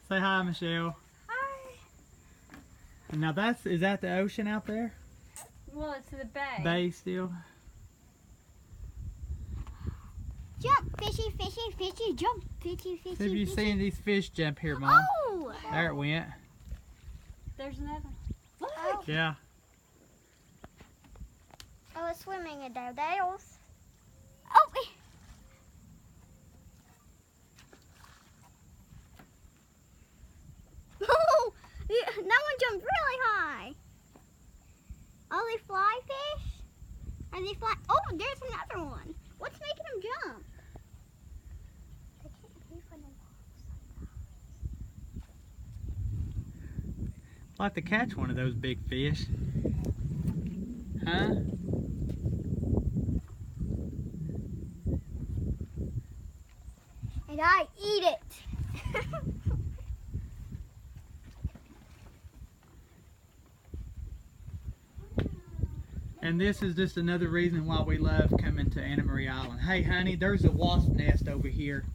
Say hi, Michelle. Hi. Now is that the ocean out there? Well, it's the bay. Bay still? Jump, fishy, fishy, fishy, jump, fishy, fishy, Have you fishy. seen these fish jump here, Mom? Oh! There it went. There's another. Oh, Yeah. I was swimming in there. Oh! Oh! That one jumped really high. Are they fly fish? Are they fly? Oh, there's another one. What's making them jump? They can't breathe on the walls. I'd like to catch one of those big fish. Huh? And I eat it. And this is just another reason why we love coming to Anna Marie Island. Hey, honey, there's a wasp nest over here.